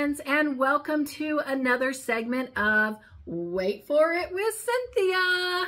friends, and welcome to another segment of Wait for It with Cynthia.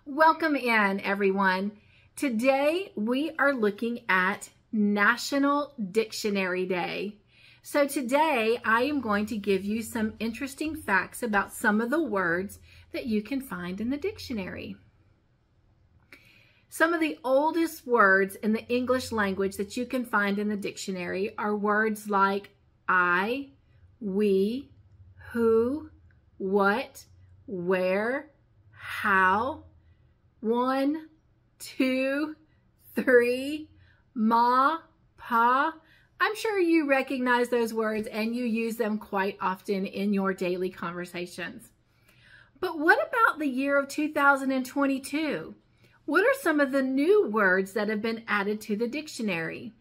Welcome in, everyone. Today we are looking at National Dictionary Day. So today I am going to give you some interesting facts about some of the words that you can find in the dictionary. Some of the oldest words in the English language that you can find in the dictionary are words like I, we, who, what, where, how, one, two, three, ma, pa. I'm sure you recognize those words and you use them quite often in your daily conversations. But what about the year of 2022? What are some of the new words that have been added to the dictionary?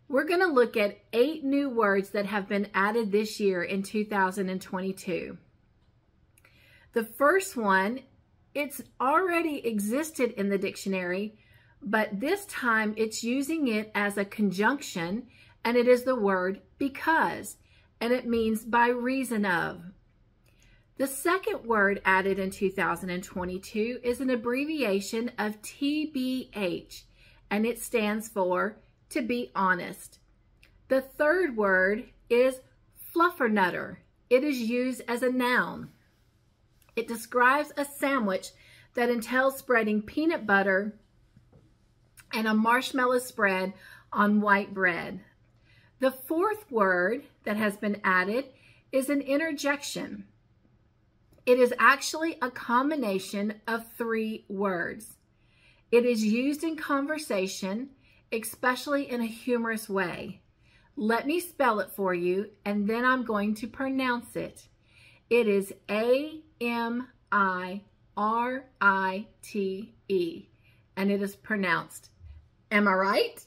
We're going to look at 8 new words that have been added this year in 2022. The first one, it's already existed in the dictionary, but this time it's using it as a conjunction, and it is the word because, and it means by reason of. The second word added in 2022 is an abbreviation of TBH, and it stands for to be honest. The third word is fluffernutter. It is used as a noun. It describes a sandwich that entails spreading peanut butter and a marshmallow spread on white bread. The fourth word that has been added is an interjection. It is actually a combination of 3 words. It is used in conversation, especially in a humorous way. Let me spell it for you, and then I'm going to pronounce it. It is A-M-I-R-I-T-E, and it is pronounced. Am I right?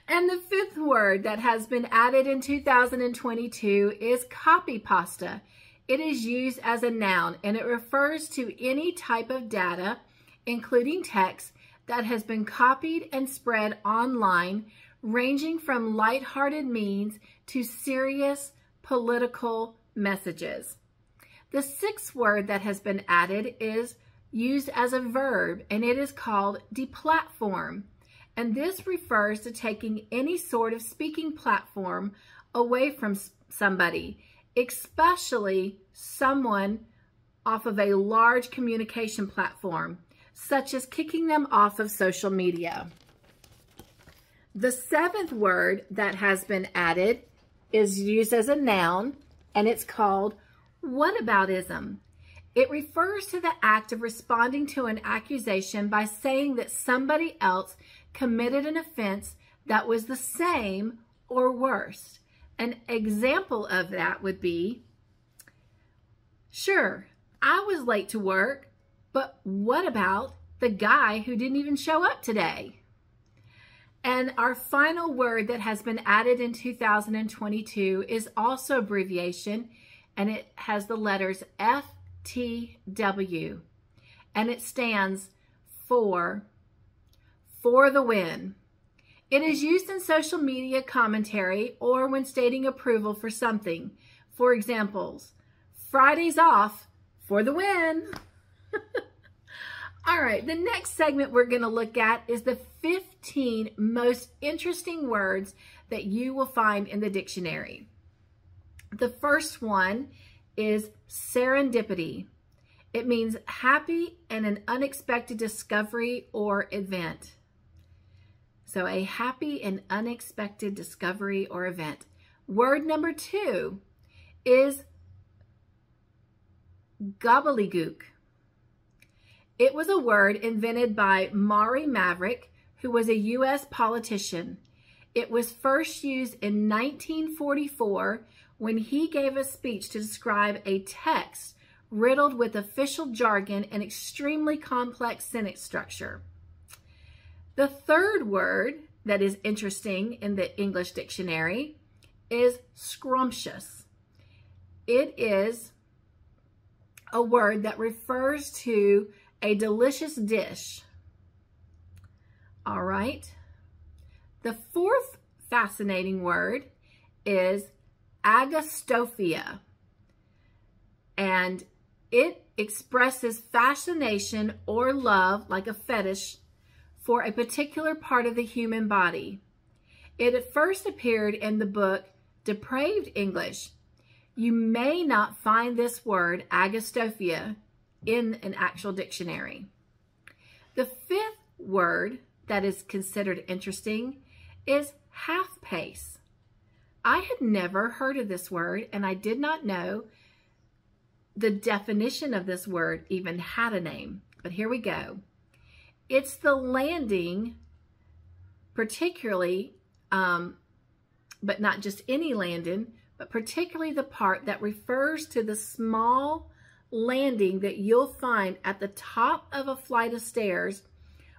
And the 5th word that has been added in 2022 is copypasta. It is used as a noun, and it refers to any type of data, including text, that has been copied and spread online, ranging from lighthearted memes to serious political messages. The 6th word that has been added is used as a verb, and it is called deplatform. And this refers to taking any sort of speaking platform away from somebody, especially someone off of a large communication platform, such as kicking them off of social media. The 7th word that has been added is used as a noun, and it's called whataboutism. It refers to the act of responding to an accusation by saying that somebody else committed an offense that was the same or worse. An example of that would be, sure, I was late to work, but what about the guy who didn't even show up today? And our final word that has been added in 2022 is also abbreviation, and it has the letters FTW, and it stands for the win. It is used in social media commentary or when stating approval for something. For examples, Friday's off for the win. All right, the next segment we're going to look at is the 15 most interesting words that you will find in the dictionary. The first one is serendipity. It means happy and an unexpected discovery or event. So a happy and unexpected discovery or event. Word number 2 is gobbledygook. It was a word invented by Maury Maverick, who was a U.S. politician. It was first used in 1944 when he gave a speech to describe a text riddled with official jargon and extremely complex sentence structure. The third word that is interesting in the English dictionary is scrumptious. It is a word that refers to a delicious dish. All right. The fourth fascinating word is Agastophia. And it expresses fascination or love, like a fetish, for a particular part of the human body. It at first appeared in the book Depraved English. You may not find this word, Agastophia, in an actual dictionary. The fifth word that is considered interesting is half-pace. I had never heard of this word, and I did not know the definition of this word even had a name. But here we go. It's the landing, particularly, but not just any landing, but particularly the part that refers to the small landing that you'll find at the top of a flight of stairs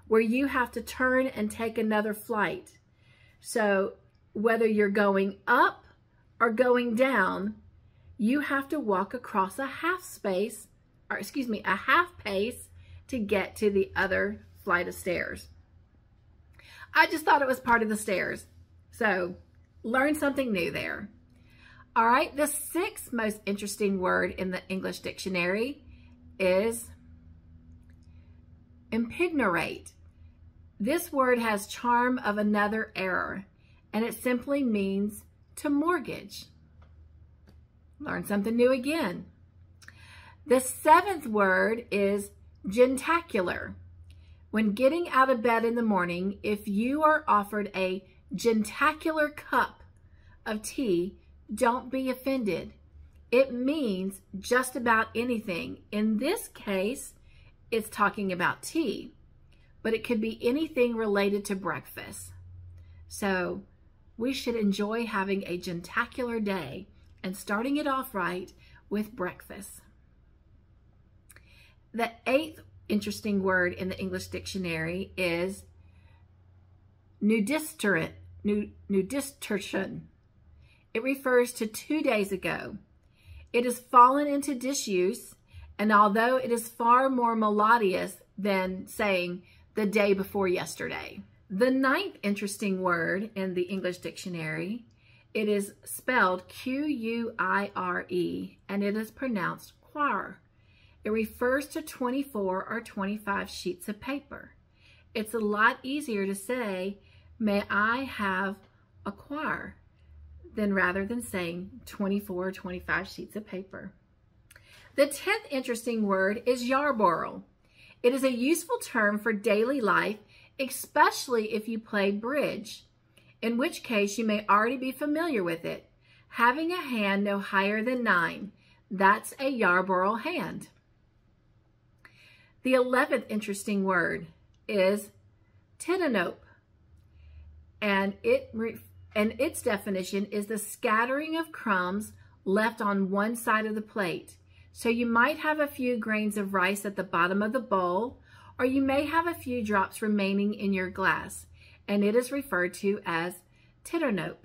where you have to turn and take another flight. So whether you're going up or going down, you have to walk across a half pace to get to the other flight of stairs. I just thought it was part of the stairs. So learn something new there. All right, the sixth most interesting word in the English dictionary is impignorate. This word has charm of another error, and it simply means to mortgage. Learn something new again. The seventh word is gentacular. When getting out of bed in the morning, if you are offered a gentacular cup of tea, don't be offended. It means just about anything. In this case, it's talking about tea, but it could be anything related to breakfast. So we should enjoy having a gentacular day and starting it off right with breakfast. The eighth interesting word in the English dictionary is nudistern. It refers to 2 days ago. It has fallen into disuse, and although it is far more melodious than saying the day before yesterday. The ninth interesting word in the English dictionary, it is spelled Q-U-I-R-E, and it is pronounced quire. It refers to 24 or 25 sheets of paper. It's a lot easier to say, may I have a quire, than rather than saying 24 or 25 sheets of paper. The 10th interesting word is yarborough. It is a useful term for daily life, especially if you play bridge, in which case you may already be familiar with it. Having a hand no higher than 9, that's a yarborough hand. The 11th interesting word is titanope, and its definition is the scattering of crumbs left on one side of the plate. So you might have a few grains of rice at the bottom of the bowl, or you may have a few drops remaining in your glass, and it is referred to as titanope.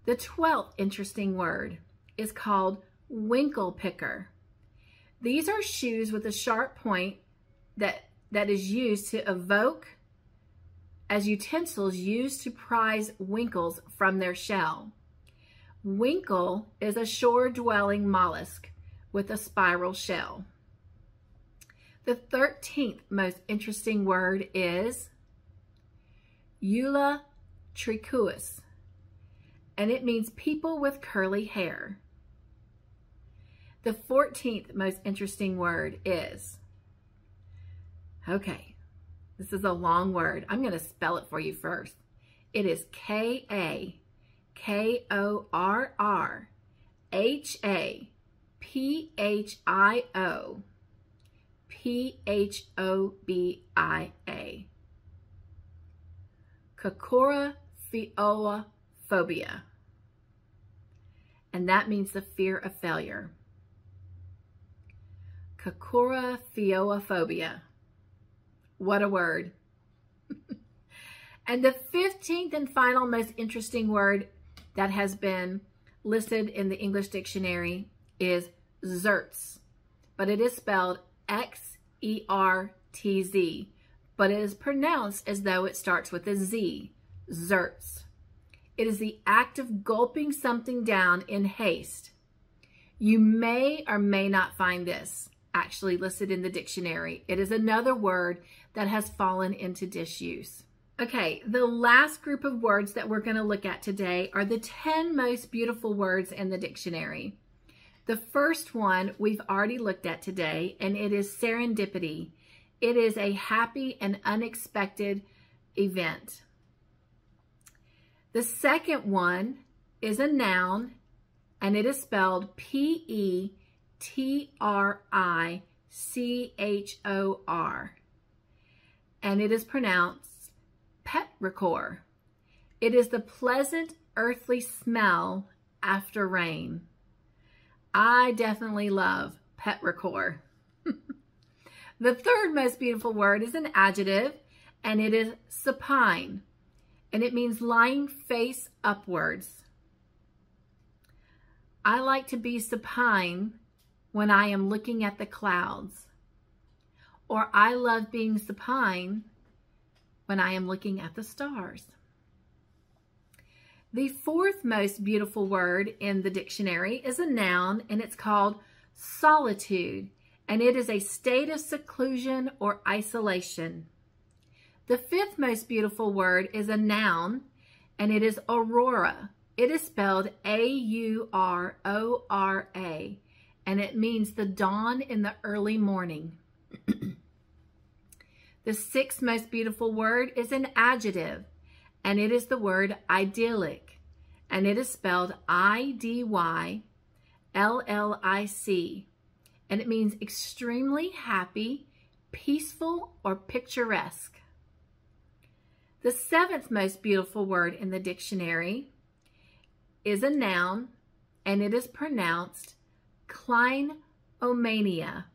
The 12th interesting word is called winkle picker. These are shoes with a sharp point that is used to evoke as utensils used to prize winkles from their shell. Winkle is a shore-dwelling mollusk with a spiral shell. The 13th most interesting word is eulatricuous, and it means people with curly hair. The 14th most interesting word is, okay, this is a long word. I'm going to spell it for you first. It is Kakorrhaphophobia. Kakorrhaphophobia. And that means the fear of failure. Kakorrhaphophobia. What a word. And the 15th and final most interesting word that has been listed in the English dictionary is xertz, but it is spelled X-E-R-T-Z. but it is pronounced as though it starts with a Z, zerts. It is the act of gulping something down in haste. You may or may not find this actually listed in the dictionary. It is another word that has fallen into disuse. Okay, the last group of words that we're going to look at today are the 10 most beautiful words in the dictionary. The first one we've already looked at today, and it is serendipity. It is a happy and unexpected event. The second one is a noun, and it is spelled P-E-T-R-I-C-H-O-R, and it is pronounced petrichor. It is the pleasant earthly smell after rain. I definitely love petrichor. The third most beautiful word is an adjective, and it is supine, and it means lying face upwards. I like to be supine when I am looking at the clouds, or I love being supine when I am looking at the stars. The fourth most beautiful word in the dictionary is a noun, and it's called solitude, and it is a state of seclusion or isolation. The fifth most beautiful word is a noun, and it is aurora. It is spelled A-U-R-O-R-A, and it means the dawn in the early morning. The sixth most beautiful word is an adjective, and it is the word idyllic, and it is spelled I-D-Y-L-L-I-C, and it means extremely happy, peaceful, or picturesque. The seventh most beautiful word in the dictionary is a noun, and it is pronounced clinomania.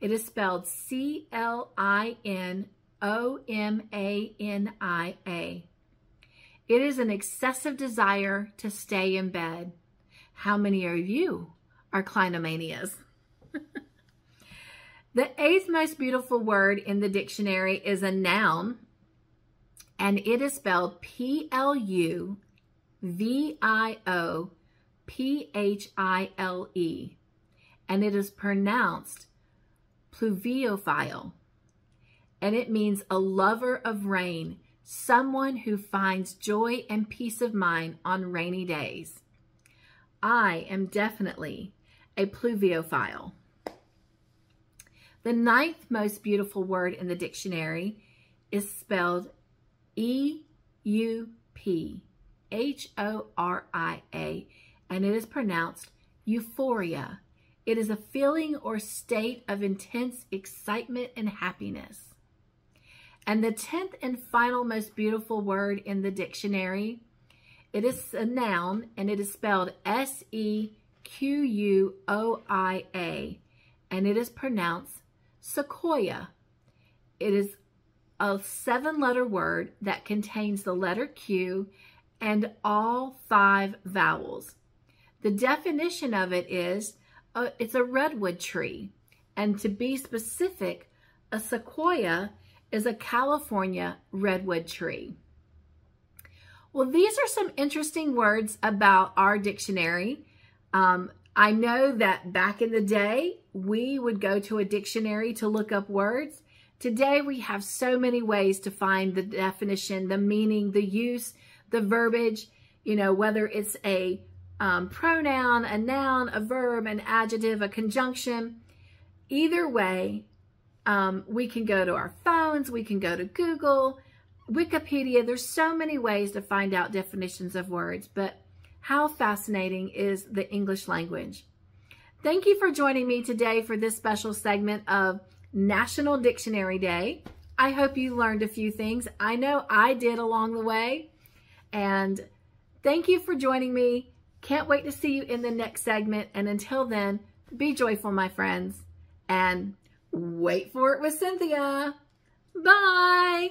It is spelled C-L-I-N-O-M-A-N-I-A. It is an excessive desire to stay in bed. How many of you are clinomanias? The eighth most beautiful word in the dictionary is a noun, and it is spelled P-L-U-V-I-O-P-H-I-L-E, and it is pronounced pluviophile, and it means a lover of rain, someone who finds joy and peace of mind on rainy days. I am definitely a pluviophile. The ninth most beautiful word in the dictionary is spelled E-U-P-H-O-R-I-A, and it is pronounced euphoria. It is a feeling or state of intense excitement and happiness. And the 10th and final most beautiful word in the dictionary, it is a noun, and it is spelled S-E-Q-U-O-I-A, and it is pronounced sequoia. It is a 7-letter word that contains the letter Q and all 5 vowels. The definition of it is it's a redwood tree, and to be specific, a sequoia is a California redwood tree. Well, these are some interesting words about our dictionary. I know that back in the day, we would go to a dictionary to look up words. Today, we have so many ways to find the definition, the meaning, the use, the verbiage, you know, whether it's a pronoun, a noun, a verb, an adjective, a conjunction. Either way, we can go to our phones, we can go to Google, Wikipedia. There's so many ways to find out definitions of words, but how fascinating is the English language. Thank you for joining me today for this special segment of National Dictionary Day. I hope you learned a few things. I know I did along the way. And thank you for joining me. Can't wait to see you in the next segment. And until then, be joyful, my friends. And wait for it with Cynthia. Bye.